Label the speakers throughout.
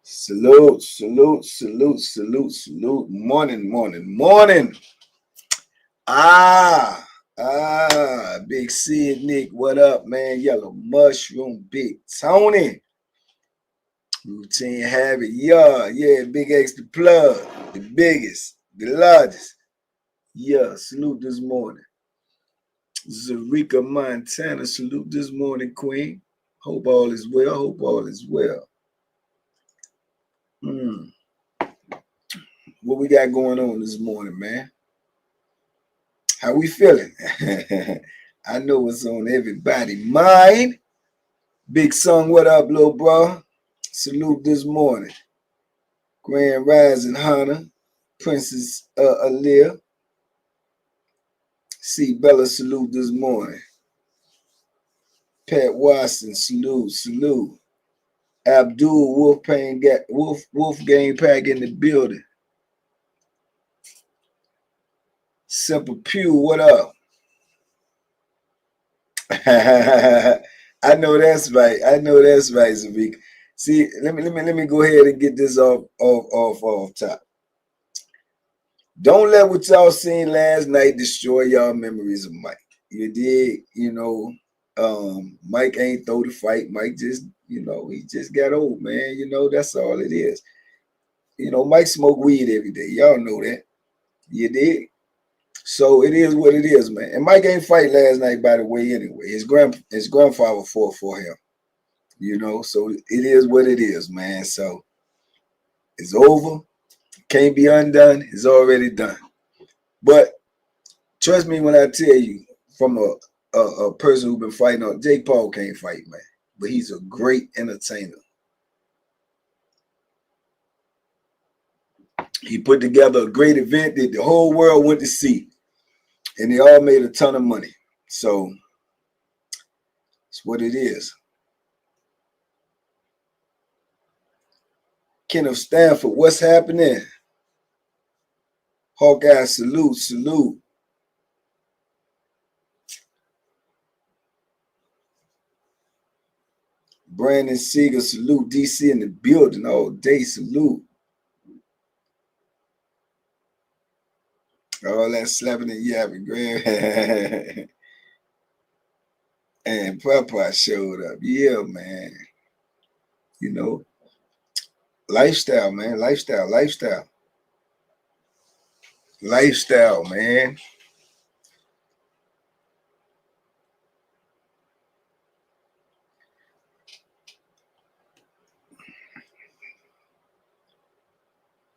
Speaker 1: Salute, salute, salute, salute, salute. Morning, morning, morning. Big Sid Nick, what up, man? Yellow Mushroom, Big Tony. Routine Habit, yeah, Big X the plug, the biggest, the largest. Yeah, salute this morning. Zarika, Montana, salute this morning, Queen. Hope all is well, hope all is well. What we got going on this morning, man? How we feeling? I know what's on everybody's mind. Big Son, what up, little bro? Salute this morning. Grand Rising Hunter, Princess Aaliyah. C. Bella, salute this morning. Pat Watson, salute. Abdul Wolfgang Pack in the building. Simple Pew, what up? I know that's right, Zavik. See, let me go ahead and get this off top. Don't let what y'all seen last night destroy y'all memories of Mike. You did, Mike ain't throw the fight. Mike just, he just got old, man. That's all it is. Mike smoked weed every day. Y'all know that. You did. So it is what it is, man. And Mike ain't fight last night, by the way, anyway. His grandfather fought for him. So it is what it is, man. So it's over. Can't be undone. It's already done. But trust me when I tell you, from a person who's been fighting on, Jake Paul can't fight, man. But he's a great entertainer. He put together a great event that the whole world went to see. And they all made a ton of money. So it's what it is. Kenneth Stanford, what's happening? Hawkeye, salute. Brandon Seeger, salute. DC in the building all day, salute. All that slapping and yapping, Graham. And Papa showed up. Yeah, man. Lifestyle, man. Lifestyle, man.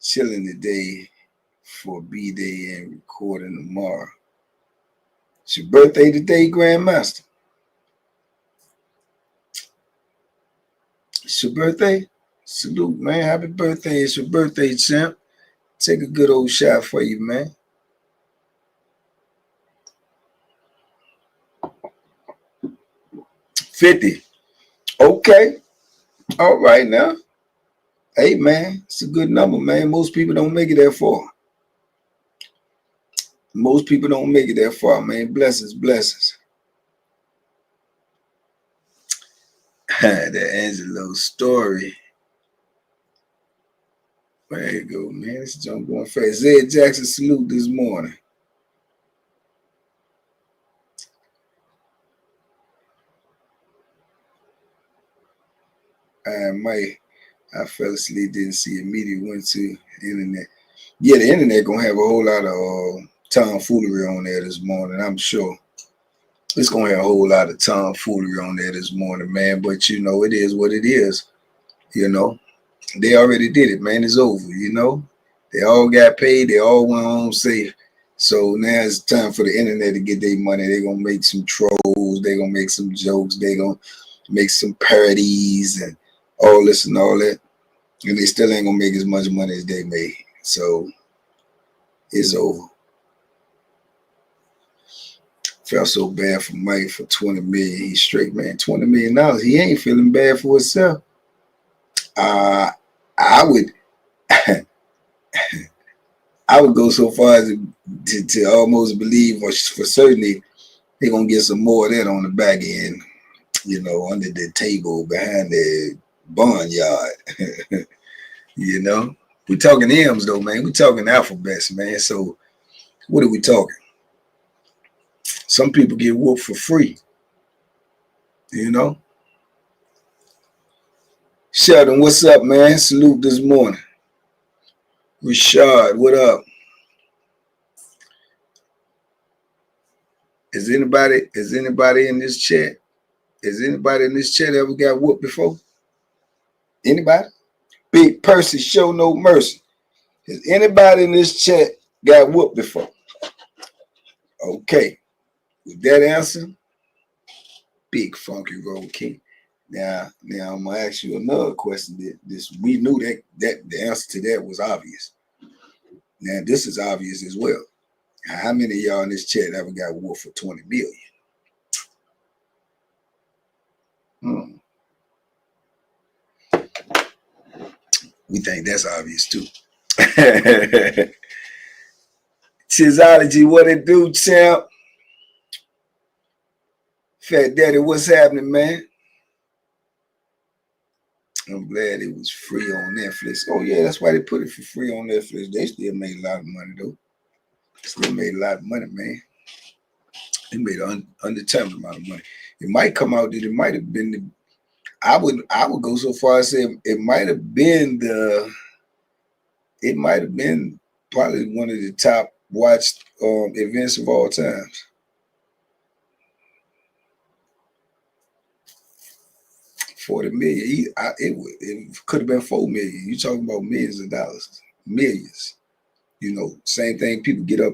Speaker 1: Chilling today for B-Day and recording tomorrow. It's your birthday today, Grandmaster. It's your birthday? Salute, man. Happy birthday. It's your birthday, champ. Take a good old shot for you, man. $50. Okay. All right now. Hey, man. It's a good number, man. Most people don't make it that far. Most people don't make it that far, man. Blessings. That Angelo story. There you go, man. This jump going fast. Zed Jackson, salute this morning. I fell asleep, didn't see immediately, went to the internet. Yeah, the internet gonna have a whole lot of tomfoolery on there this morning, I'm sure. It's gonna have a whole lot of tomfoolery on there this morning, man. But it is what it is. They already did it, man. It's over, They all got paid, they all went home safe. So now it's time for the internet to get their money. They're gonna make some trolls, they're gonna make some jokes, they're gonna make some parodies and all this and all that. And they still ain't gonna make as much money as they made. So it's over. Felt so bad for Mike for $20 million. He's straight, man. $20 million. He ain't feeling bad for himself. I would I would go so far as to almost believe for certainty they're gonna get some more of that on the back end, under the table behind the barnyard. You know, we talking M's though, man. We talking alphabets, man. So what are we talking? Some people get whooped for free. You know. Sheldon, what's up, man? Salute this morning. Rashad, what up? Is anybody in this chat? Has anybody in this chat ever got whooped before? Anybody? Big Percy, show no mercy. Has anybody in this chat got whooped before? Okay. With that answer, Big Funky Road King. Now I'm gonna ask you another question. We knew that the answer to that was obvious. Now this is obvious as well. How many of y'all in this chat ever got whooped for 20 million? We think that's obvious too. Chizology, what it do, champ? Fat Daddy, what's happening, man? I'm glad it was free on Netflix. Oh yeah, that's why they put it for free on Netflix. They still made a lot of money though. Still made a lot of money, man. They made an undetermined amount of money. It might come out that it might have been the. I would go so far as say it might have been the. It might have been probably one of the top watched events of all times. $40 million. It could have been $4 million. You talking about millions of dollars, millions. You know, same thing. People get up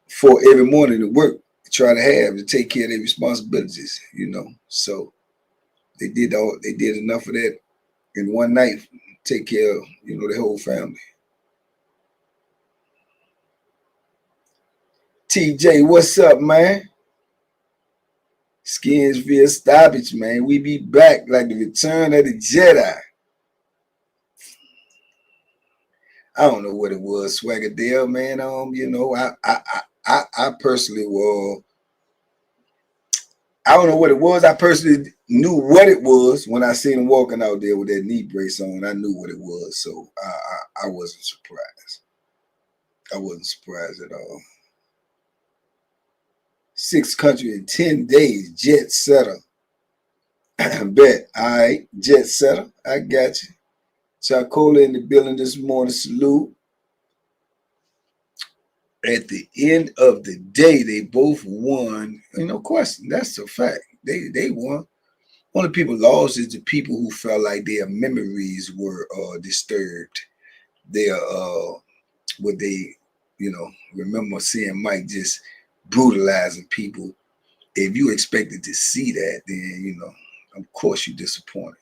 Speaker 1: for every morning to work, to try to take care of their responsibilities. You know, so they did enough of that in one night, take care of the whole family. TJ, what's up, man? Skins via stoppage, man. We be back like the return of the Jedi. I don't know what it was, Swaggadale, man. I personally I don't know what it was. I personally knew what it was when I seen him walking out there with that knee brace on. I knew what it was, so I wasn't surprised. I wasn't surprised at all. 6 countries in 10 days, jet setter. Bet. All right, jet setter. I got you. Chacola in the building this morning. Salute. At the end of the day, they both won. No question. That's a fact. They won. Only people lost is the people who felt like their memories were disturbed. Their what they remember seeing Mike just brutalizing people. If you expected to see that, then of course you're disappointed.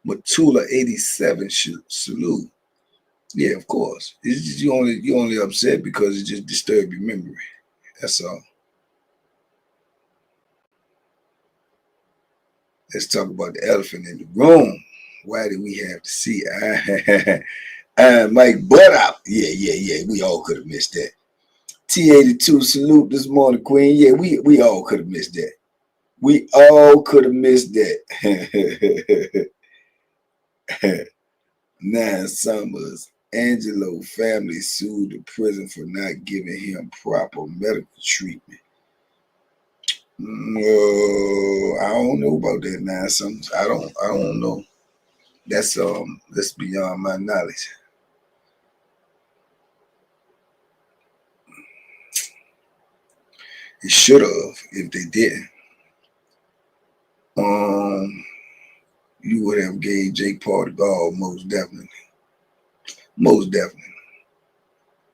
Speaker 1: Matula 87 salute. Yeah, of course. It's just you only upset because it just disturbed your memory. That's all. Let's talk about the elephant in the room. Why do we have to see Mike butt out? Yeah. We all could have missed that. T82 salute this morning, Queen. Yeah, we all could have missed that. We all could have missed that. 9 Summers. Angelo family sued the prison for not giving him proper medical treatment. I don't know about that 9 Summers. I don't know. That's beyond my knowledge. It should have if they didn't. You would have gave Jake Paul the ball, most definitely. Most definitely.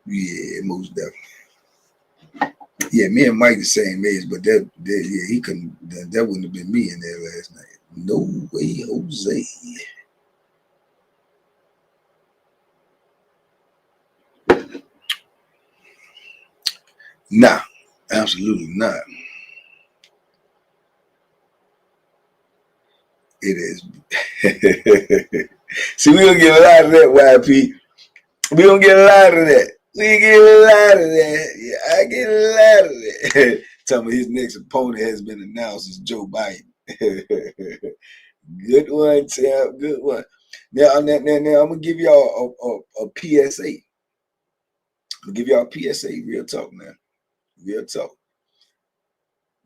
Speaker 1: Yeah, most definitely. Yeah, me and Mike the same age, but he couldn't. That wouldn't have been me in there last night. No way, Jose. Nah, absolutely not. It is. See, we don't get a lot of that, YP. We don't get a lot of that. We get a lot of that. Yeah, I get a lot of that. Tell me his next opponent has been announced as Joe Biden. Good one, Tim. Good one. Now, I'm gonna give y'all a PSA. I'm gonna give y'all a PSA. Real talk, man. Real talk.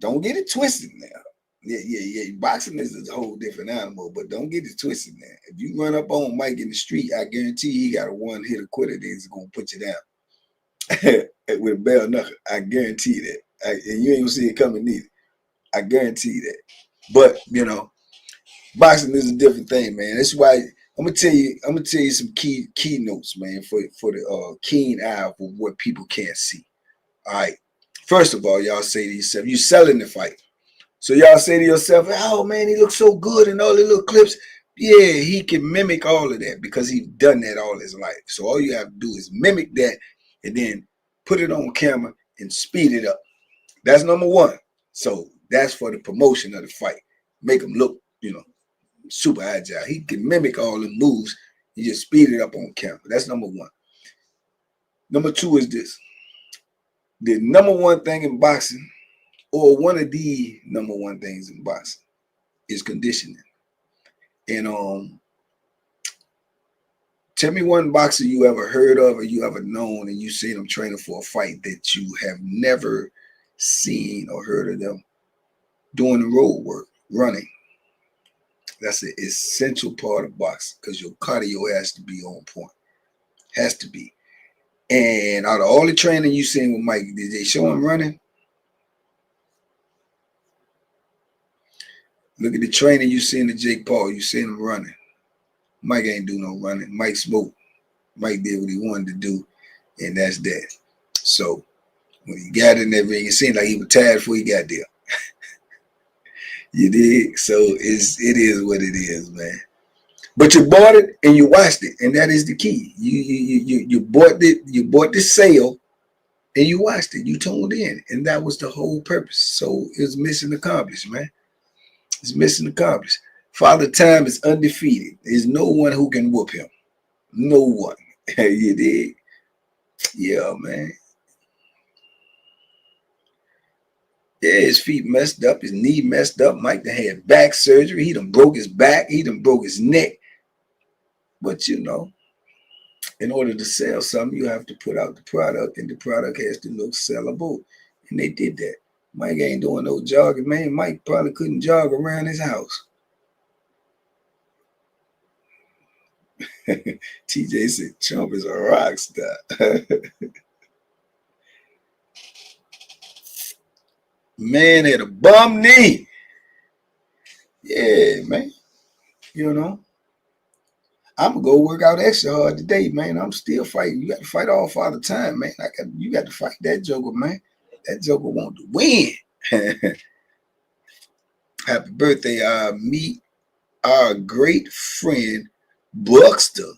Speaker 1: Don't get it twisted now. Yeah. Boxing is a whole different animal, but don't get it twisted now. If you run up on Mike in the street, I guarantee he got a one-hit quitter that's gonna put you down with a bare knuckle. I guarantee that. And you ain't gonna see it coming neither. I guarantee that. But boxing is a different thing, man. That's why I'm gonna tell you some key notes, man, for the keen eye for what people can't see. All right. First of all, y'all say to yourself, you selling the fight. So y'all say to yourself, oh man, he looks so good in all the little clips. Yeah, he can mimic all of that because he's done that all his life. So all you have to do is mimic that and then put it on camera and speed it up. That's number one. So that's for the promotion of the fight. Make him look, super agile. He can mimic all the moves. You just speed it up on camera. That's number one. Number two is this. The number one thing in boxing, or one of the number one things in boxing, is conditioning. And tell me one boxer you ever heard of or you ever known and you seen them training for a fight that you have never seen or heard of them doing the road work, running. That's an essential part of boxing because your cardio has to be on point. Has to be. And out of all the training you seen with Mike, did they show him running? Look at the training you seen to Jake Paul. You seen him running. Mike ain't do no running. Mike smoked. Mike did what he wanted to do, and that's that. So when he got in that ring, it seemed like he was tired before he got there. You dig? So it is what it is, man. But you bought it and you watched it, and that is the key. You bought it, you bought the sale, and you watched it. You tuned in, and that was the whole purpose. So it's mission accomplished, man. It's mission accomplished. Father Time is undefeated. There's no one who can whoop him. No one. You dig? Yeah, man. Yeah, his feet messed up, his knee messed up. Mike done had back surgery. He done broke his back. He done broke his neck. But in order to sell something, you have to put out the product, and the product has to look sellable. And they did that. Mike ain't doing no jogging, man. Mike probably couldn't jog around his house. TJ said Trump is a rock star. Man had a bum knee. Yeah, man. I'm gonna go work out extra hard today, man. I'm still fighting. You got to fight all Father Time, man. You got to fight that Joker, man. That Joker want to win. Happy birthday, meet our great friend Buckster.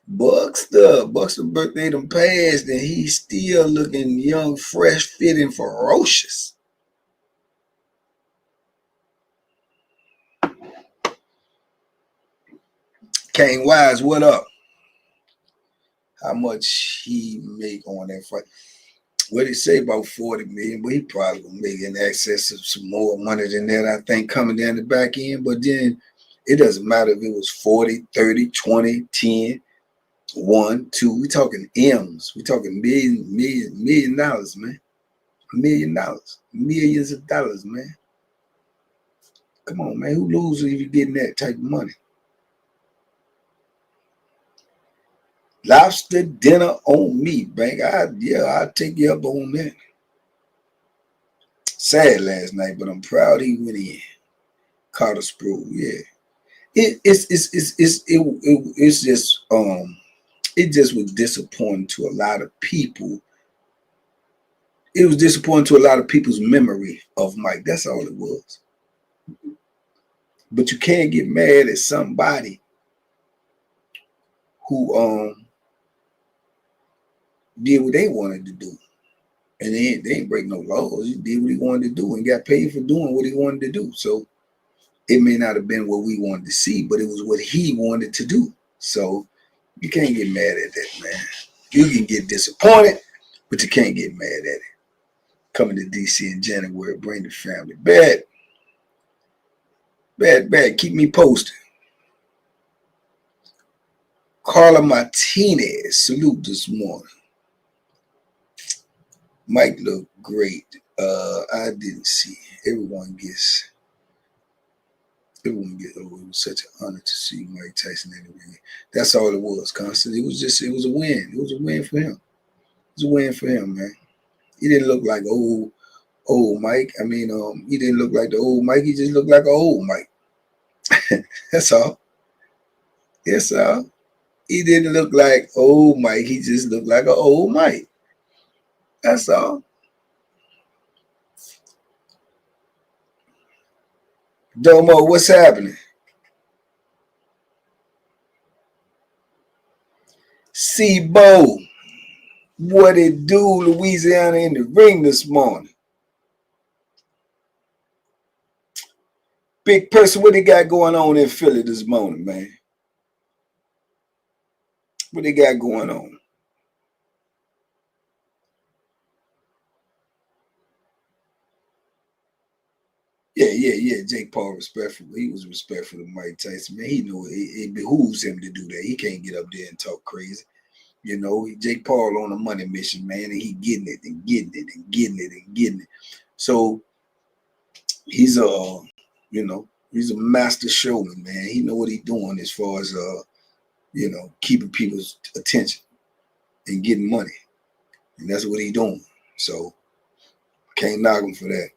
Speaker 1: Buckster birthday done passed, and he's still looking young, fresh, fit, and ferocious. Kane Wise, what up? How much he make on that fight? What did he say about 40 million? But he probably gonna make in excess of some more money than that, I think, coming down the back end. But then it doesn't matter if it was 40, 30, 20, 10, 1, 2. We talking M's. We talking million dollars, man. $1 million. Millions of dollars, man. Come on, man. Who loses if you're getting that type of money? Lobster dinner on me, Bank. I'll take you up on that. Sad last night, but I'm proud he went in. Carter Sproul, yeah. It's just it just was disappointing to a lot of people. It was disappointing to a lot of people's memory of Mike. That's all it was. But you can't get mad at somebody who did what they wanted to do. And they ain't break no laws. He did what he wanted to do and got paid for doing what he wanted to do. So it may not have been what we wanted to see, but it was what he wanted to do. So you can't get mad at that, man. You can get disappointed, but you can't get mad at it. Coming to DC in January, bring the family back. Bad. Keep me posted. Carla Martinez, salute this morning. Mike looked great. I didn't see. Everyone gets. Oh, it was such an honor to see Mike Tyson in the ring. That's all it was, Constant. It was a win. It was a win for him. It was a win for him, man. He didn't look like old Mike. I mean, he didn't look like the old Mike. He just looked like an old Mike. That's all. That's all. He didn't look like old Mike. He just looked like an old Mike. That's all. Domo, what's happening? C-Bo, what it do? Louisiana in the ring this morning. Big person, what they got going on in Philly this morning, man? What they got going on? Yeah. Jake Paul respectful. He was respectful of Mike Tyson, man. He knew it behooves him to do that. He can't get up there and talk crazy. You know, Jake Paul on a money mission, man, and he getting it and getting it and getting it and getting it. So he's he's a master showman, man. He know what he's doing as far as keeping people's attention and getting money. And that's what he's doing. So can't knock him for that.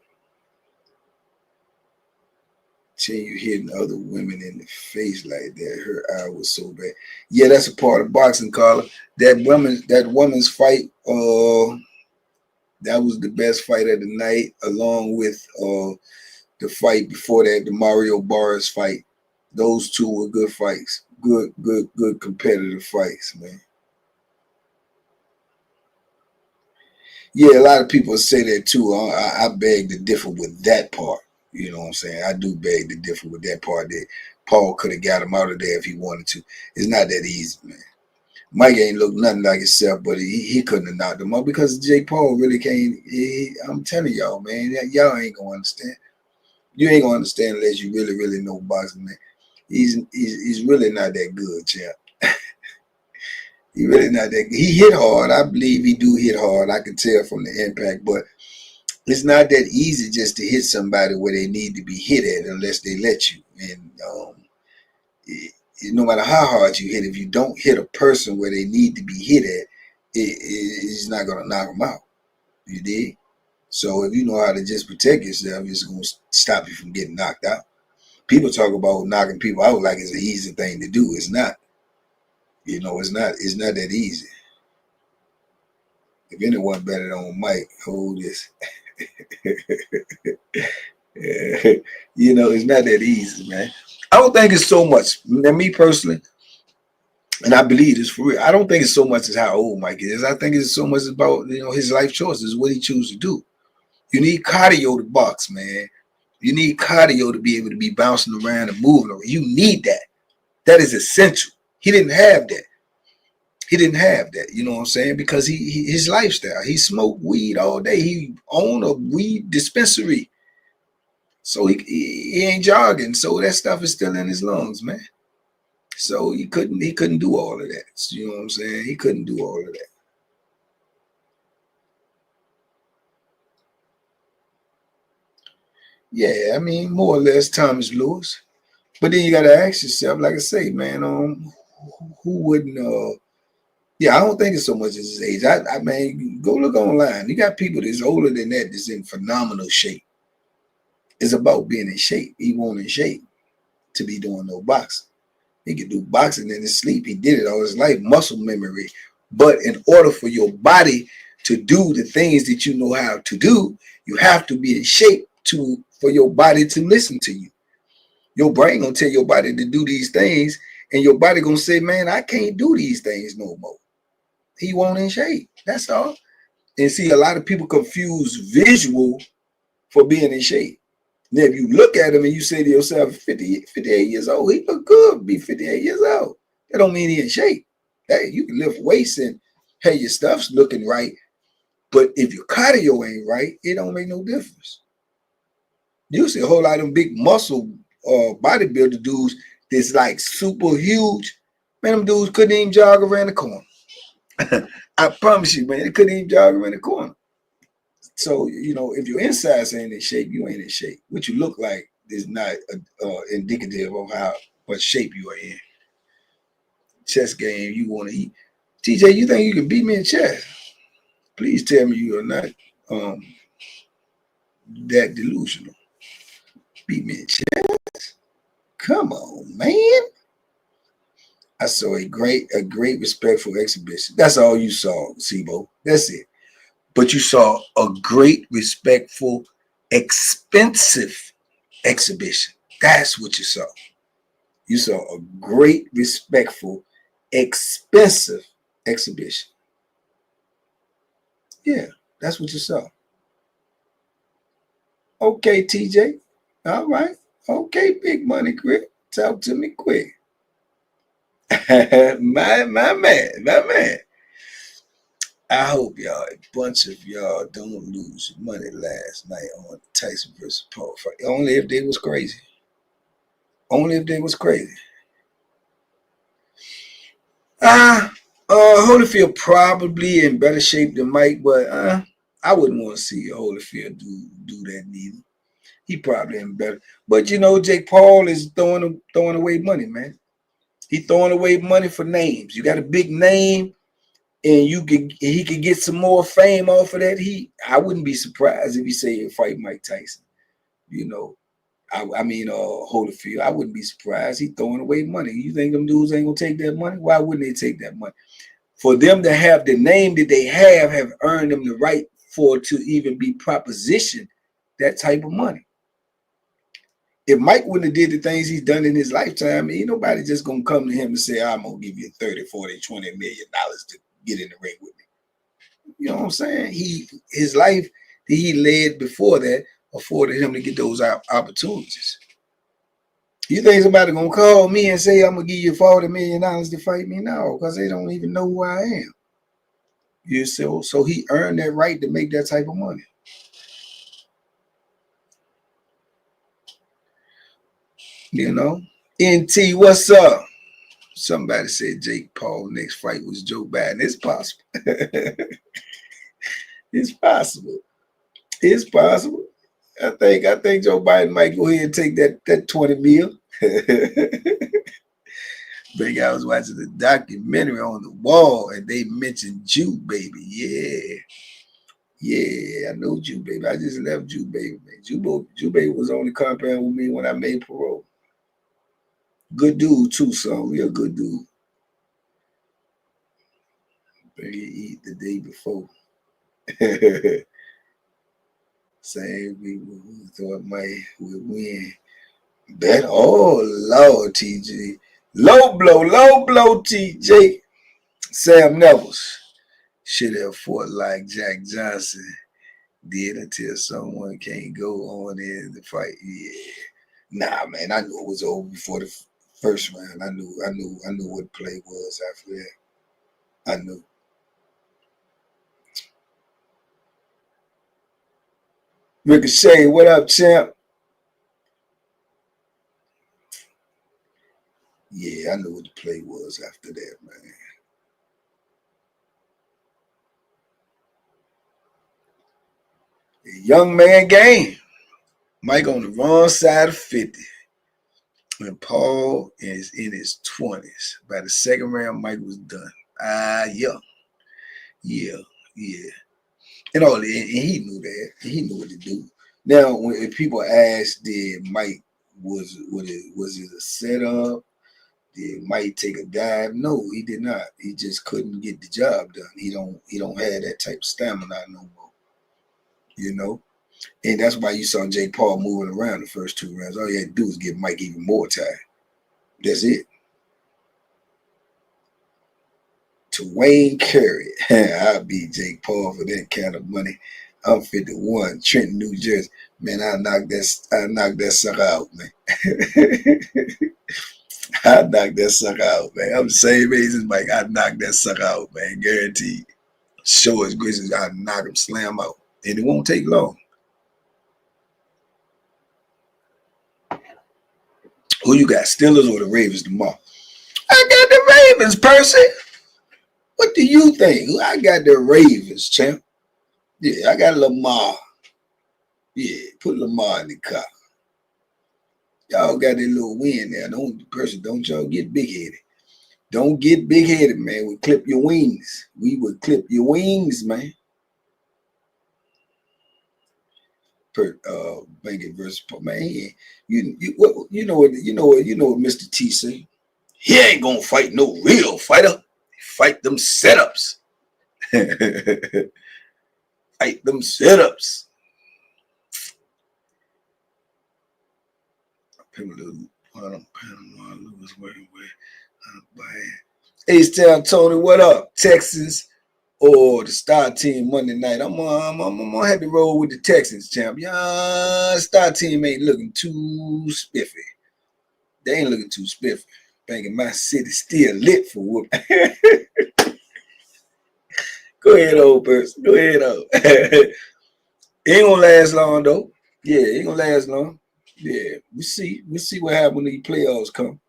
Speaker 1: Seeing you hitting other women in the face like that, her eye was so bad. Yeah, that's a part of boxing, Carla. That woman's fight, that was the best fight of the night, along with the fight before that, the Mario Barras fight. Those two were good fights. Good competitive fights, man. Yeah, a lot of people say that too. I beg to differ with that part. You know what I'm saying? I do beg to differ with that part that Paul could have got him out of there if he wanted to. It's not that easy, man. Mike ain't look nothing like himself, but he couldn't have knocked him out because Jake Paul really can't. I'm telling y'all, man, y'all ain't gonna understand. You ain't gonna understand unless you really know boxing, man. He's really not that good, champ. He really not that good. He hit hard. I believe he do hit hard. I can tell from the impact, but it's not that easy just to hit somebody where they need to be hit at unless they let you. And no matter how hard you hit, if you don't hit a person where they need to be hit at, it's not going to knock them out. You dig? So if you know how to just protect yourself, it's going to stop you from getting knocked out. People talk about knocking people out like it's an easy thing to do. It's not. It's not that easy. If anyone better on Mike, hold this. It's not that easy, man. I don't think it's so much. Now, me personally, and I believe this for real, I don't think it's so much as how old Mike is. I think it's so much about his life choices, what he chooses to do. You need cardio to box, man. You need cardio to be able to be bouncing around and moving around. You need that. That is essential. He didn't have that. You know what I'm saying? Because his lifestyle, he smoked weed all day. He owned a weed dispensary. So he ain't jogging. So that stuff is still in his lungs, man. So he couldn't do all of that. You know what I'm saying? He couldn't do all of that. Yeah, I mean, more or less Thomas Lewis. But then you gotta ask yourself, like I say, man, who wouldn't yeah, I don't think it's so much as his age. I mean, go look online. You got people that's older than that that's in phenomenal shape. It's about being in shape. He wasn't in shape to be doing no boxing. He could do boxing in his sleep. He did it all his life, muscle memory. But in order for your body to do the things that you know how to do, you have to be in shape for your body to listen to you. Your brain gonna tell your body to do these things, and your body gonna say, "Man, I can't do these things no more." He won't in shape. That's all. And see, a lot of people confuse visual for being in shape. Now, if you look at him and you say to yourself, 58 years old, he look good, be 58 years old. That don't mean he in shape. Hey, you can lift weights and, hey, your stuff's looking right. But if your cardio ain't right, it don't make no difference. You see a whole lot of them big muscle bodybuilder dudes that's like super huge. Man, them dudes couldn't even jog around the corner. I promise you, man, they couldn't even jog around the corner. So, you know, if your insides ain't in shape, you ain't in shape. What you look like is not indicative of what shape you are in. Chess game, you want to eat. TJ, you think you can beat me in chess? Please tell me you are not that delusional. Beat me in chess? Come on, man. I saw a great respectful exhibition. That's all you saw, Sibo. That's it. But you saw a great, respectful, expensive exhibition. That's what you saw. You saw a great, respectful, expensive exhibition. Yeah, that's what you saw. Okay, TJ. All right. Okay, big money, Grip. Talk to me quick. my man. I hope y'all, a bunch of y'all don't lose money last night on Tyson versus Paul fight. Only if they was crazy. Only if they was crazy. Holyfield probably in better shape than Mike, but I wouldn't want to see Holyfield do that neither. He probably in better. But you know, Jake Paul is throwing away money, man. He throwing away money for names. You got a big name, and he could get some more fame off of that. I wouldn't be surprised if he say he'll fight Mike Tyson. You know, Holyfield. I wouldn't be surprised. He throwing away money. You think them dudes ain't gonna take that money? Why wouldn't they take that money? For them to have the name that they have earned them the right to even be propositioned that type of money. If Mike wouldn't have did the things he's done in his lifetime, ain't nobody just gonna come to him and say, I'm gonna give you 30, 40, $20 million to get in the ring with me. You know what I'm saying? His life that he led before that afforded him to get those opportunities. You think somebody gonna call me and say I'm gonna give you $40 million to fight me? No, because they don't even know who I am. You see, so he earned that right to make that type of money. You know? NT, what's up? Somebody said Jake Paul next fight was Joe Biden. It's possible. It's possible. It's possible. I think Joe Biden might go ahead and take that 20 mil. Big, I was watching the documentary on the wall and they mentioned Jew Baby. Yeah, I know Jew Baby. I just left Jew Baby, man. Jew Baby was on the compound with me when I made parole. Good dude too, son. Real good dude. But he eat the day before. Same people who thought Mike would win. Bet, oh Lord, TJ. Low blow, TJ. Sam Nevels should have fought like Jack Johnson did until someone can't go on in the fight. Yeah. Nah, man, I knew it was over before the first round. I knew what the play was after that. I knew. Ricochet, what up, champ? Yeah, I knew what the play was after that, man. A young man game. Mike on the wrong side of 50. And Paul is in his 20s. By the second round, Mike was done. Yeah. And he knew that. He knew what to do. Now, if people ask, did Mike was it a setup? Did Mike take a dive? No, he did not. He just couldn't get the job done. He don't have that type of stamina no more. You know? And that's why you saw Jake Paul moving around the first two rounds. All he had to do was give Mike even more time. That's it. To Wayne Curry. I'll beat Jake Paul for that kind of money. I'm 51, Trenton, New Jersey. Man, I knock that sucker out, man. I knock that sucker out, man. I'm the same age as Mike. I knock that sucker out, man. Guaranteed. Show as Grizzlies, I knock him, slam out. And it won't take long. Who you got, Steelers or the Ravens tomorrow? I got the Ravens, Percy. What do you think? I got the Ravens, champ. Yeah, I got Lamar. Yeah, put Lamar in the car. Y'all got that little win there. Don't y'all get big headed. Don't get big headed, man. We clip your wings. We would clip your wings, man. Blanket versus man. You know what Mr. T say? He ain't gonna fight no real fighter. Fight them setups. Fight them setups. H-Town Tony, what up? Texans or the Star Team Monday night? I'm gonna have to roll with the Texans, champ. Yeah, Star Team ain't looking too spiffy. They ain't looking too spiffy. Thinking my city still lit for whoop. Go ahead, old person. Go ahead, old. It ain't gonna last long though. Yeah, it ain't gonna last long. Yeah, we see what happens when these playoffs come.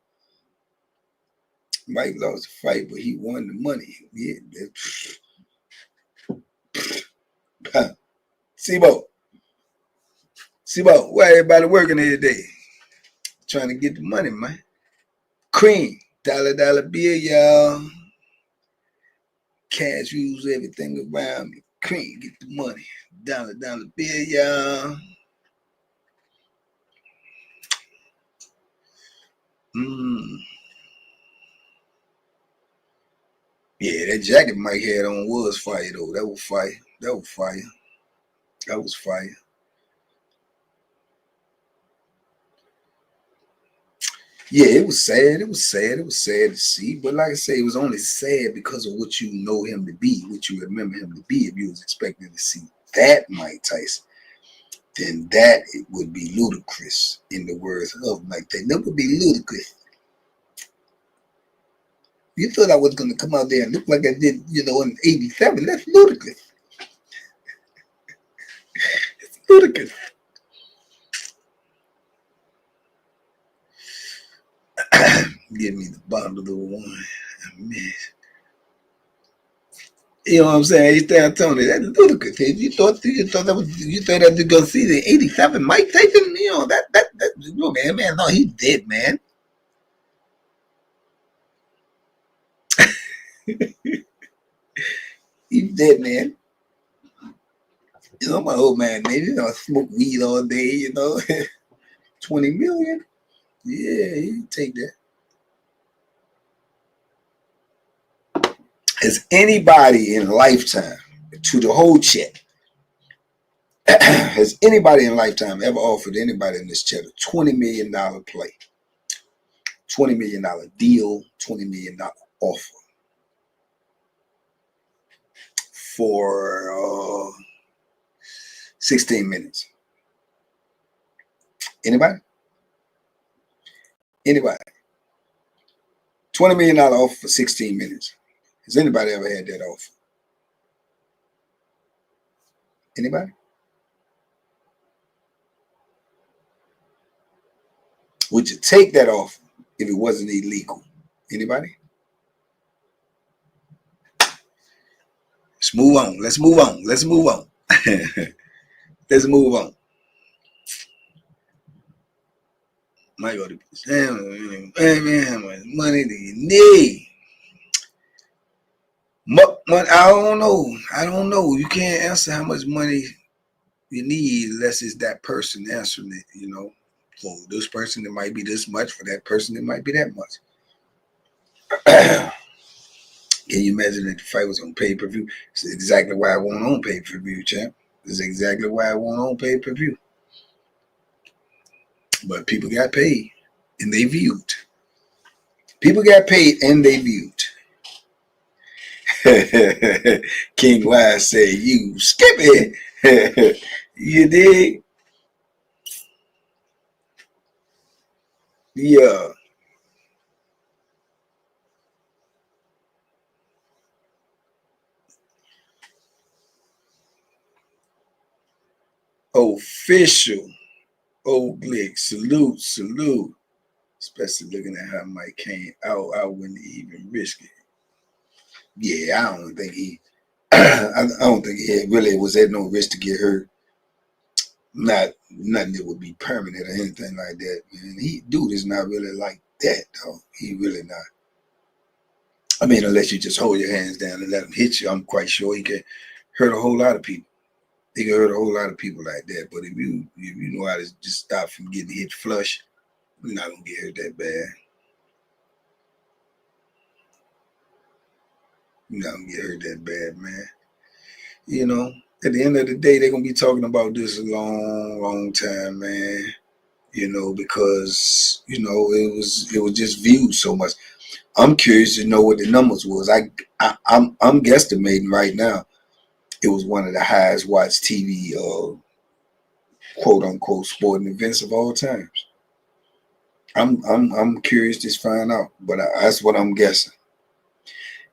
Speaker 1: Mike lost the fight, but he won the money. Yeah. Sibo, why everybody working here today? Trying to get the money, man. Cream, dollar bill, y'all. Cash rules everything around me. Cream, get the money. Dollar bill, y'all. Yeah, that jacket Mike had on was fire though. That was fire. That was fire. That was fire. Yeah, it was sad. It was sad. It was sad to see. But like I say, it was only sad because of what you know him to be, what you remember him to be. If you was expecting to see that Mike Tyson, then that it would be ludicrous in the words of Mike Tyson. That would be ludicrous. You thought I was going to come out there and look like I did, in '87. That's ludicrous. It's ludicrous. Give me the bottom of the one. Man. You know what I'm saying? He's down Tony. That's ludicrous. If you thought I was gonna see the '87 Mike Tyson, no man, no, he's dead, man. He's dead, man. My old man, smoke weed all day, 20 million. Yeah, you take that. Has anybody in lifetime, to the whole chat, has anybody in lifetime ever offered anybody in this chat a $20 million play? $20 million deal, $20 million offer for 16 minutes. Anybody? Anybody? $20 million offer for 16 minutes. Has anybody ever had that offer? Anybody? Would you take that offer if it wasn't illegal? Anybody? Let's move on. Let's move on. Let's move on. Let's move on. Might go to man, how much money do you need? I don't know. I don't know. You can't answer how much money you need unless it's that person answering it, For this person, it might be this much. For that person, it might be that much. Can you imagine if the fight was on pay-per-view? It's exactly why I want on pay-per-view, champ. It's exactly why I want on pay-per-view. But people got paid and they viewed. People got paid and they viewed. King Wise say, you skip it. You dig? Yeah. Official. Oblique. Salute. Especially looking at how Mike came out, I wouldn't even risk it. Yeah, I don't think he. I don't think he really was at no risk to get hurt. Not nothing that would be permanent or anything like that. Man, dude is not really like that though. He really not. I mean, unless you just hold your hands down and let him hit you, I'm quite sure he can hurt a whole lot of people. He can hurt a whole lot of people like that. But if you know how to just stop from getting hit flush, you're not gonna get hurt that bad. You're not gonna get hurt that bad, man. You know, at the end of the day, they're gonna be talking about this a long, long time, man. You know, because it was just viewed so much. I'm curious to know what the numbers was. I'm guesstimating right now. It was one of the highest watched TV quote unquote sporting events of all times. I'm curious to find out, but that's what I'm guessing.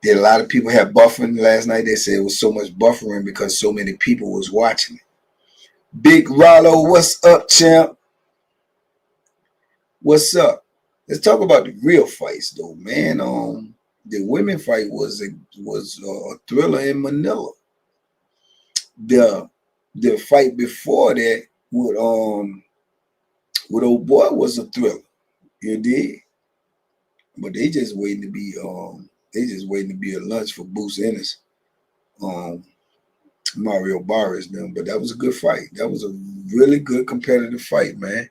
Speaker 1: Did a lot of people have buffering last night? They said it was so much buffering because so many people was watching it. Big Rollo, what's up, champ? What's up? Let's talk about the real fights, though, man. The women fight was a thriller in Manila. The fight before that with old boy was a thriller. You did, but they just waiting to be a lunch for Bruce Ennis, Mario Barris them. But that was a good fight. That was a really good competitive fight, man.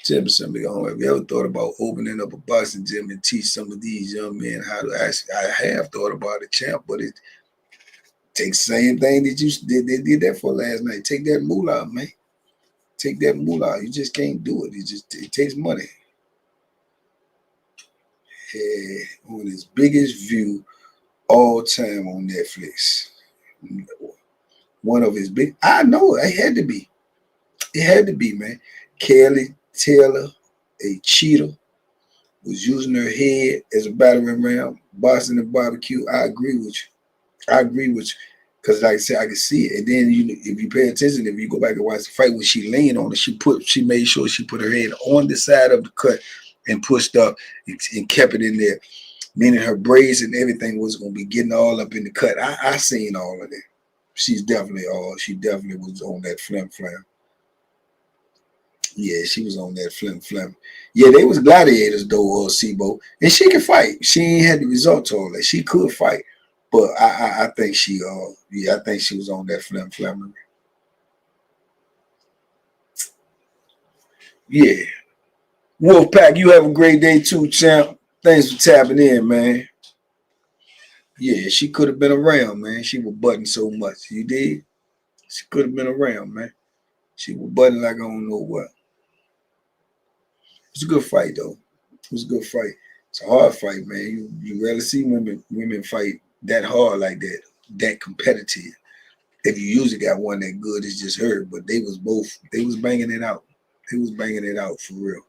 Speaker 1: Tell me something. Have you ever thought about opening up a boxing gym and teach some of these young men how to actually? I have thought about it, champ, but it takes the same thing that you did. They did that for last night. Take that moolah, man. Take that moolah. You just can't do it. It takes money. Yeah, on his biggest view all time on Netflix. One of his big. I know it had to be. It had to be, man. Kelly Taylor, a cheater, was using her head as a battering ram, Boston and barbecue. I agree with you. I agree with you. Because like I said, I can see it. And then if you pay attention, if you go back and watch the fight when she leaned on it, she made sure she put her head on the side of the cut and pushed up and kept it in there. Meaning her braids and everything was gonna be getting all up in the cut. I seen all of that. She definitely was on that flim flam. Yeah, she was on that flim flam. Yeah, they was gladiators though, Sibo. And she could fight. She ain't had the result to all that. She could fight. But I think I think she was on that flim flam. Yeah. Wolfpack, you have a great day too, champ. Thanks for tapping in, man. Yeah, she could have been around, man. She was butting so much. You did? She could have been around, man. She was butting like I don't know what. It's a good fight though. It was a good fight. It's a hard fight, man. You rarely see women fight that hard like that competitive. If you usually got one that good, it's just her. But they was banging it out. They was banging it out for real.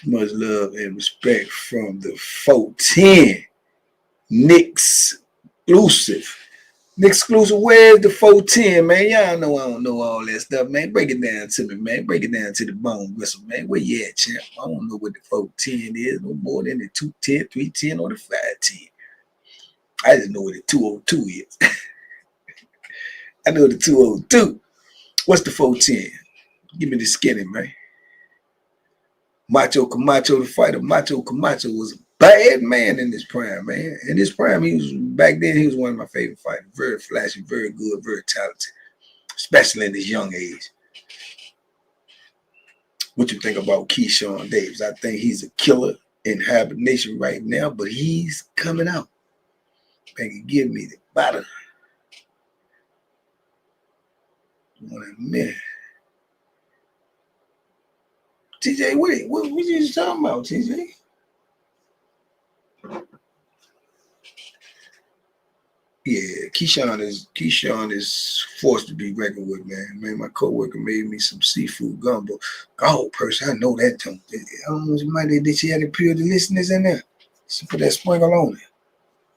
Speaker 1: Much love and respect from the 410. Nick's exclusive. Nick exclusive, where's the 410, man? Y'all know I don't know all that stuff, man. Break it down to me, man. Break it down to the bone whistle, man. Where you at, champ? I don't know what the 410 is. No more than the 210, 310, or the 510. I just know what the 202 is. I know the 202. What's the 410? Give me the skinny, man. Macho Camacho, the fighter. Macho Camacho was a bad man in his prime, man. In his prime, back then he was one of my favorite fighters. Very flashy, very good, very talented, especially in his young age. What you think about Keyshawn Davis? I think he's a killer in Habit Nation right now, but he's coming out. Man, give me the bottom. One in a minute. TJ, what you talking about, TJ? Yeah, Keyshawn is forced to be reckoned with, man. Man, my coworker made me some seafood gumbo. Oh, person, I know that too. I don't know somebody did she had the pure deliciousness in there. She put that sprinkle on it.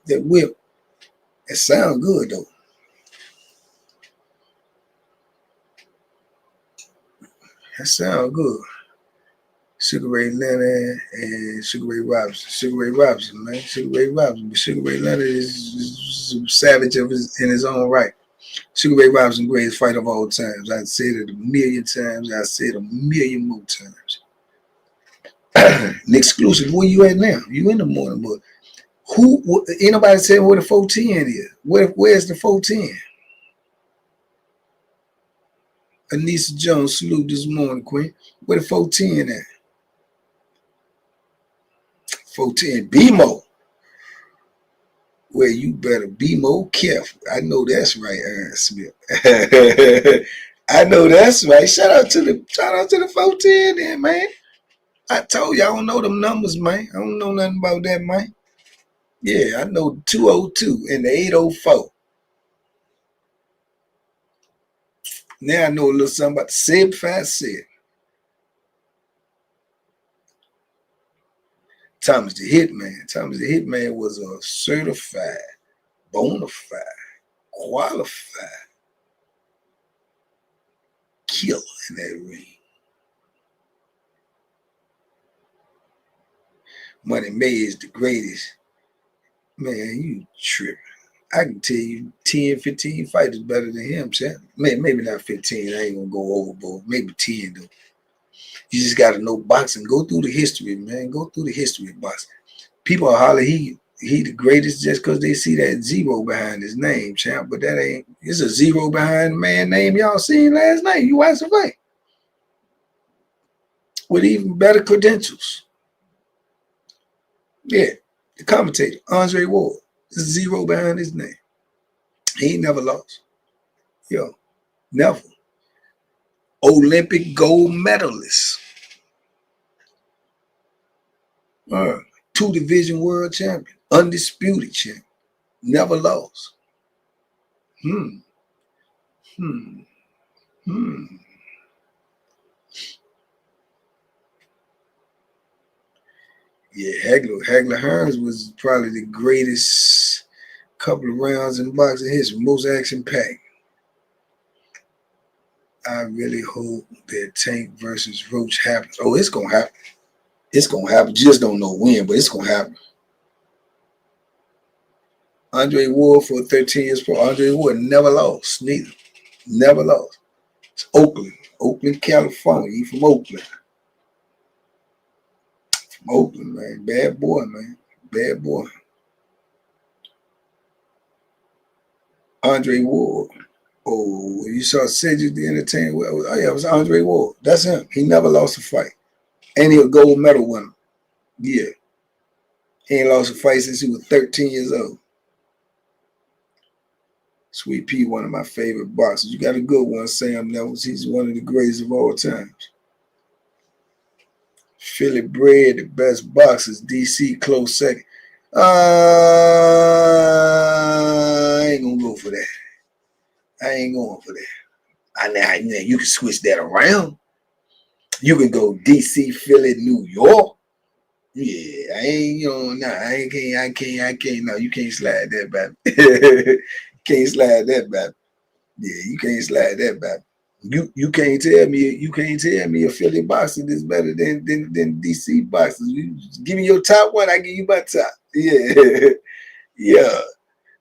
Speaker 1: That whip. It sounds good though. That sounds good. Sugar Ray Leonard and Sugar Ray Robinson. Sugar Ray Robinson, man. Sugar Ray Robinson. But Sugar Ray Leonard is a savage in his own right. Sugar Ray Robinson, greatest fighter of all times. I've said it a million times. I said a million more times. An exclusive. Where you at now? You in the morning, but ain't nobody saying where the 410 is. Where's the 410? Anissa Jones, salute this morning, Queen. Where the 410 at? 410 BMO. Well, you better be more careful. I know that's right, Aaron Smith. I know that's right. Shout out to the 410 then, man. I told you I don't know them numbers, man. I don't know nothing about that, man. Yeah, I know the 202 and the 804. Now I know a little something about the 757. Thomas the Hitman. Thomas the Hitman was a certified, bona fide, qualified killer in that ring. Money May is the greatest. Man, you tripping. I can tell you 10, 15 fighters better than him, champ. Maybe not 15. I ain't going to go overboard. Maybe 10, though. You just got to know boxing. Go through the history, man. Go through the history of boxing. People are hollering he the greatest just because they see that zero behind his name, champ. But that ain't. It's a zero behind the man name y'all seen last night. You watched the fight. With even better credentials. Yeah. The commentator, Andre Ward. There's a zero behind his name. He ain't never lost. Yo, never. Olympic gold medalist. 2-division world champion. Undisputed champion. Never lost. Yeah, Hagler Hearns was probably the greatest couple of rounds in boxing history. Most action-packed. I really hope that Tank versus Roach happens. Oh, it's going to happen. It's going to happen. Just don't know when, but it's going to happen. Andre Ward for 13 years pro. Andre Ward never lost, neither. Never lost. It's Oakland, California. He from Oakland. From Oakland, man. Bad boy, man. Bad boy. Andre Ward. Oh, you saw Cedric the Entertainer. Oh, yeah, it was Andre Ward. That's him. He never lost a fight. And he a gold medal winner. Yeah. He ain't lost a fight since he was 13 years old. Sweet Pea, one of my favorite boxers. You got a good one, Sam Neville. He's one of the greatest of all times. Philly bred, the best boxers. DC close second. I ain't gonna go for that. I ain't going for that. You can switch that around. You can go DC, Philly, New York. Yeah, I can't. No, you can't slide that back. Can't slide that back. Yeah, you can't slide that back. You can't tell me a Philly boxer is better than DC boxers. You give me your top one, I give you my top. Yeah. Yeah.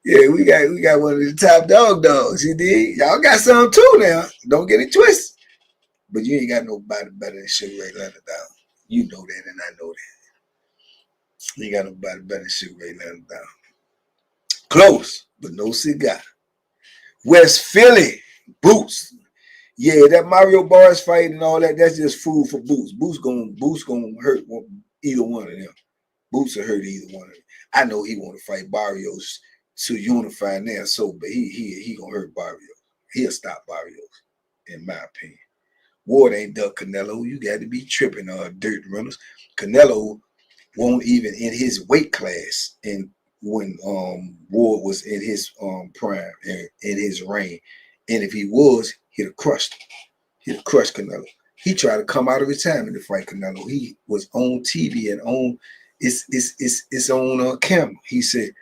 Speaker 1: Yeah, we got one of the top dogs. You dig? Y'all got some too now. Don't get it twisted. But you ain't got nobody better than Sugar Ray Leonard down. You know that, and I know that. You ain't got nobody better than Sugar Ray Leonard down. Close, but no cigar. West Philly, Boots. Yeah, that Mario Barnes fight and all that, that's just food for Boots. Boots gonna hurt either one of them. Boots will hurt either one of them. I know he want to fight Barrios to unify now, so but he gonna hurt Barrios. He'll stop Barrios, in my opinion. Ward ain't duck Canelo. You got to be tripping dirt runners. Canelo won't even in his weight class and when Ward was in his prime and in his reign. And if he was, he'd have crushed him. He'd have crushed Canelo. He tried to come out of retirement to fight Canelo. He was on TV and on it's on camera. He said,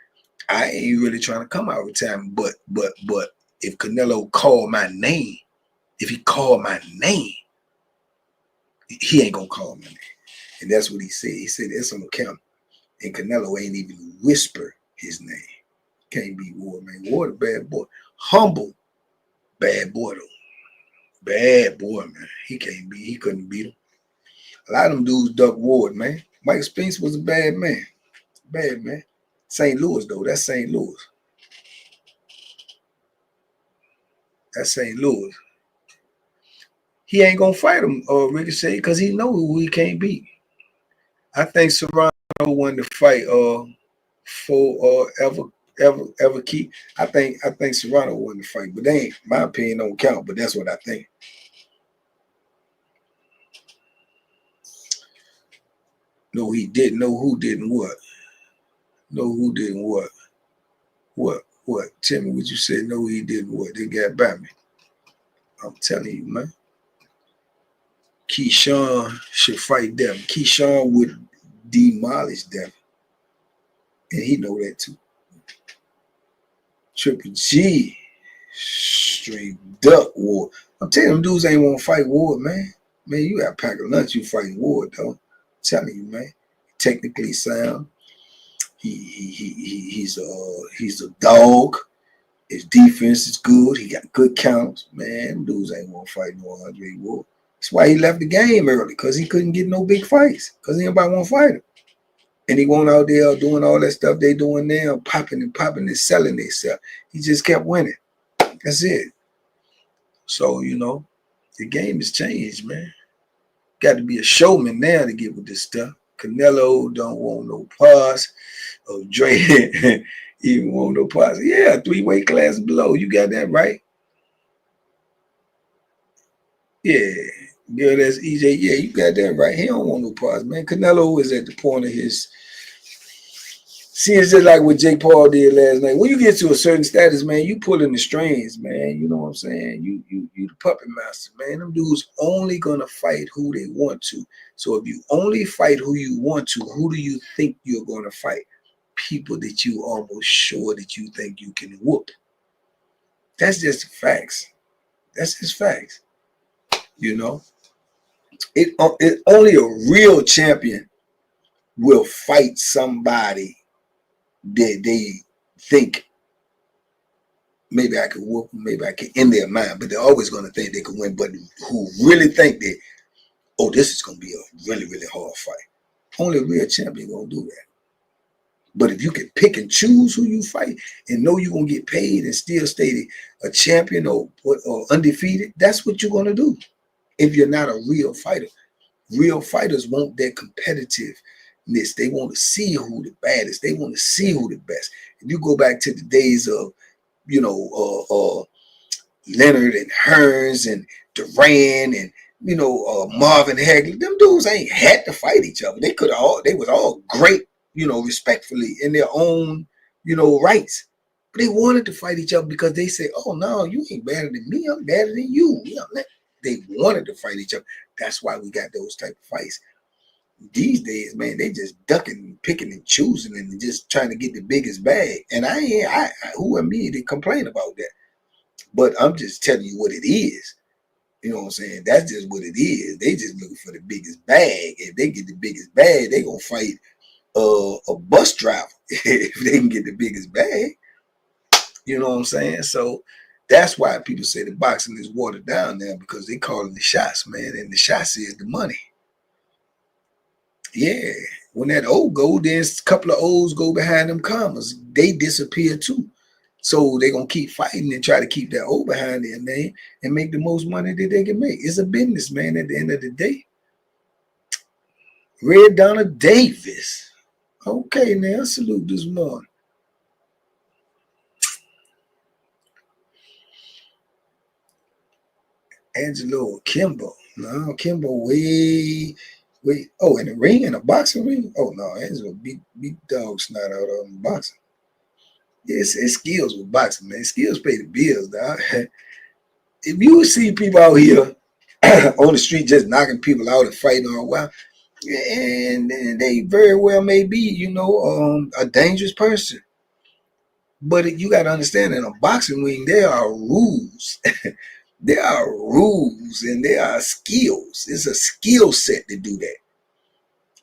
Speaker 1: I ain't really trying to come out of retirement, but if Canelo called my name, if he called my name, he ain't gonna call my name. And that's what he said. He said that's on camera. And Canelo ain't even whisper his name. Can't beat Ward, man. Ward a bad boy. Humble, bad boy though. Bad boy, man. He couldn't beat him. A lot of them dudes duck Ward, man. Mike Spinks was a bad man. Bad man. St. Louis, though. That's St. Louis. That's St. Louis. He ain't gonna fight him, Ricochet, because he know who he can't beat. I think Serrano won the fight for ever keep. I think Serrano won the fight, but they ain't, my opinion don't count, but that's what I think. No, he didn't. No, who didn't what? No, who didn't what? What? Tell me what you said. No, he didn't what? They got by me. I'm telling you, man. Keyshawn should fight them. Keyshawn would demolish them. And he know that too. Triple G, straight duck Ward. I'm telling you, them dudes ain't want to fight Ward, man. Man, you got a pack of lunch, you fighting Ward, though. I'm telling you, man. Technically sound. He's a dog. His defense is good. He got good counts. Man, them dudes ain't want to fight no Andre Ward. That's why he left the game early, because he couldn't get no big fights, because anybody want to fight him. And he went out there doing all that stuff they doing now, popping and selling themselves. He just kept winning. That's it. So, you know, the game has changed, man. Got to be a showman now to get with this stuff. Canelo don't want no parts. Oh, Dre even want no parts. Yeah, 3 weight classes below. You got that right. Yeah. Yeah, that's EJ. Yeah, you got that right. He don't want no parts, man. Canelo is at the point of his. See, it's just like what Jake Paul did last night. When you get to a certain status, man, you pulling the strings, man. You know what I'm saying? You the puppet master, man. Them dudes only gonna fight who they want to. So if you only fight who you want to, who do you think you're gonna fight? People that you almost sure that you think you can whoop. That's just facts. That's just facts. You know, it only a real champion will fight somebody that they think maybe I could whoop them, maybe I can, in their mind, but they're always going to think they can win. But who really think that, oh, this is going to be a really, really hard fight. Only a real champion going to do that. But if you can pick and choose who you fight and know you're going to get paid and still stay a champion or undefeated, that's what you're going to do. If you're not a real fighter. Real fighters want that competitiveness. They want to see who the baddest. They want to see who the best. If you go back to the days of, you know, Leonard and Hearns and Duran and, you know, Marvin Hagler, them dudes ain't had to fight each other. They was all great, you know, respectfully in their own, you know, rights. But they wanted to fight each other because they say, oh, no, you ain't better than me. I'm better than you. You know, they wanted to fight each other. That's why we got those type of fights. These days, man, they just ducking, picking and choosing and just trying to get the biggest bag. And who am me to complain about that? But I'm just telling you what it is. You know what I'm saying? That's just what it is. They just looking for the biggest bag. If they get the biggest bag, they gonna fight a bus driver if they can get the biggest bag. You know what I'm saying? So that's why people say the boxing is watered down now, because they calling the shots, man, and the shots is the money. Yeah, when that O go, then a couple of O's go behind them commas. They disappear too. So they're going to keep fighting and try to keep that O behind their name and make the most money that they can make. It's a business, man, at the end of the day. Red Donna Davis. Okay, now, salute this morning. Angelo Kimbo. No, Kimbo way. Oh, in the ring, in a boxing ring? Oh, no, Angelo beat dog snot out of boxing. Yeah, it's skills with boxing, man. Skills pay the bills, dog. If you see people out here on the street just knocking people out and fighting all a while, and they very well may be, you know, a dangerous person. But you got to understand, in a boxing ring, there are rules. There are rules and there are skills. It's a skill set to do that.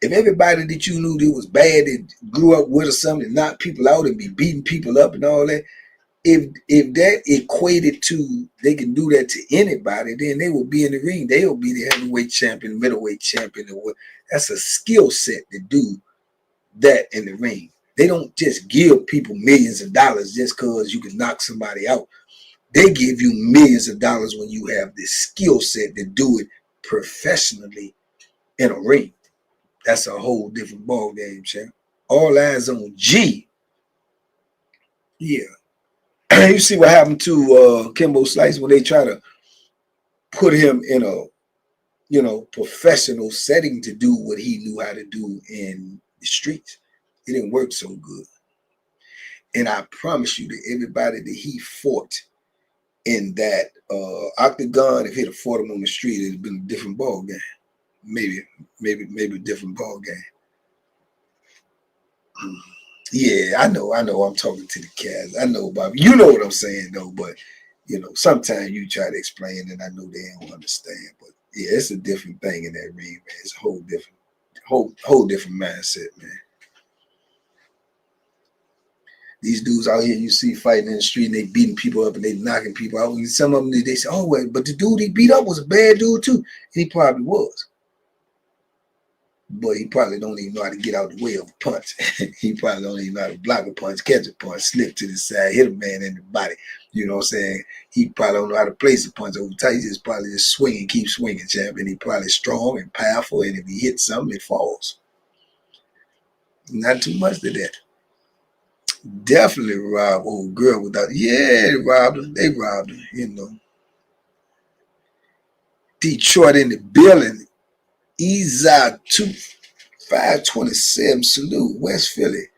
Speaker 1: If everybody that you knew that was bad, that grew up with or something, knock people out and be beating people up and all that, if that equated to they can do that to anybody, then they will be in the ring. They will be the heavyweight champion, middleweight champion, or what. That's a skill set to do that in the ring. They don't just give people millions of dollars just because you can knock somebody out. They give you millions of dollars when you have the skill set to do it professionally in a ring. That's a whole different ball game, champ. All eyes on G. Yeah. You see what happened to Kimbo Slice when they try to put him in a professional setting to do what he knew how to do in the streets. It didn't work so good. And I promise you that everybody that he fought in that octagon, if he'd have fought him on the street, it'd have been a different ball game. Maybe a different ball game. Yeah, I know. I'm talking to the cats. I know, Bobby. You know what I'm saying, though. But sometimes you try to explain, and I know they don't understand. But yeah, it's a different thing in that ring, man. It's a whole different mindset, man. These dudes out here you see fighting in the street and they beating people up and they knocking people out. And some of them they say, "Oh, well, but the dude he beat up was a bad dude too." And he probably was. But he probably don't even know how to get out the way of a punch. He probably don't even know how to block a punch, catch a punch, slip to the side, hit a man in the body. You know what I'm saying? He probably don't know how to place a punch over tight. He just probably just swing and keep swinging, champ. And he probably strong and powerful. And if he hits something, it falls. Not too much to that. Definitely rob old girl without. Yeah, they robbed her. They robbed her, Detroit in the building. Eza 527 salute. West Philly.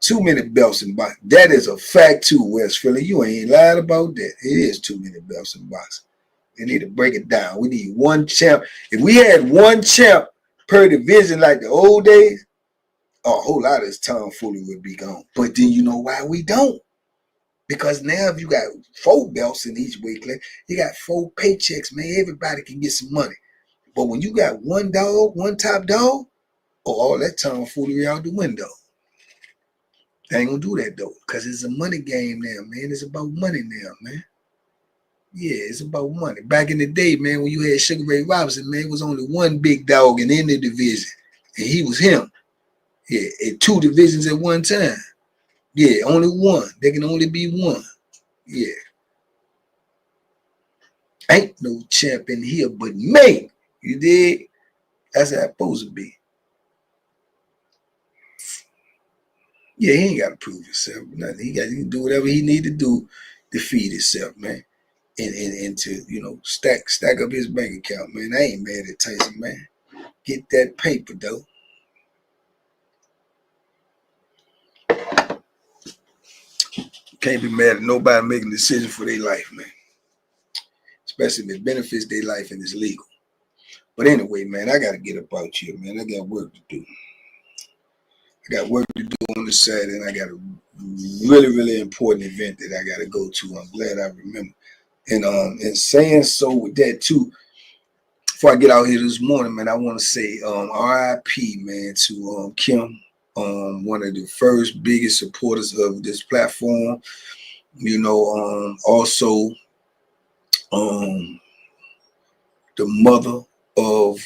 Speaker 1: Too many belts in box. That is a fact too, West Philly. You ain't lied about that. It is too many belts in box. They need to break it down. We need one champ. If we had one champ per division like the old days, a whole lot of this tomfoolery would be gone. But then you know why we don't? Because now if you got 4 belts in each weight class, you got 4 paychecks, man. Everybody can get some money. But when you got one dog, one top dog, all that tomfoolery out the window. They ain't gonna do that though, because it's a money game now, man. It's about money now, man. Yeah, it's about money. Back in the day, man, when you had Sugar Ray Robinson, man, it was only one big dog in any division, and he was him. Yeah, at 2 divisions at one time. Yeah, only one. There can only be one. Yeah. Ain't no champ in here but me. You dig? That's how it's supposed to be. Yeah, he ain't got to prove himself. Nothing. He can do whatever he need to do to feed himself, man. And to, stack up his bank account, man. I ain't mad at Tyson, man. Get that paper, though. Can't be mad at nobody making a decision for their life, man. Especially if it benefits their life and it's legal. But anyway, man, I got to get up out here, man. I got work to do. I got work to do on the side, and I got a really, really important event that I got to go to. I'm glad I remember. And saying so with that, too, before I get out here this morning, man, I want to say RIP, man, to Kim, one of the first biggest supporters of this platform. Also the mother of,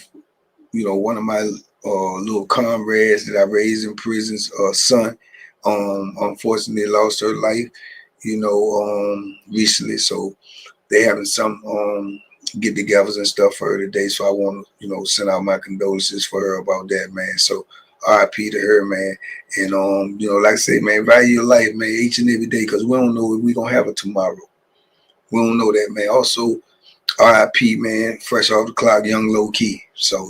Speaker 1: one of my little comrades that I raised in prison's son, unfortunately lost her life, recently. So they having some get-togethers and stuff for her today. So I want to, send out my condolences for her about that, man. So RIP to her, man. And like I say, man, value your life, man, each and every day, because we don't know if we're gonna have it tomorrow. We don't know that, man. Also, RIP, man, fresh off the clock, young low key. So,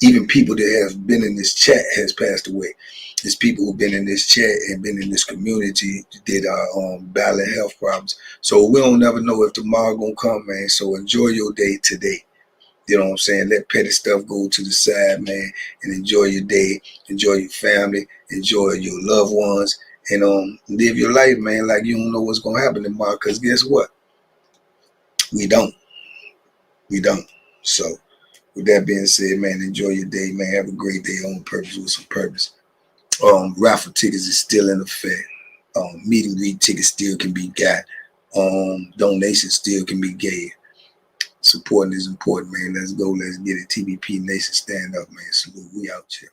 Speaker 1: even people that have been in this chat has passed away. There's people who've been in this chat and been in this community that are battling health problems. So we don't never know if tomorrow gonna come, man. So enjoy your day today. You know what I'm saying? Let petty stuff go to the side, man, and enjoy your day, enjoy your family, enjoy your loved ones, and live your life, man, like you don't know what's gonna happen tomorrow. Cause guess what? We don't. So With that being said, man, enjoy your day, man. Have a great day on purpose with some purpose. Raffle tickets is still in effect. Meet and greet tickets still can be got. Donations still can be gave. Supporting is important, man. Let's go. Let's get it. TBP Nation, stand up, man. Salute. We out here.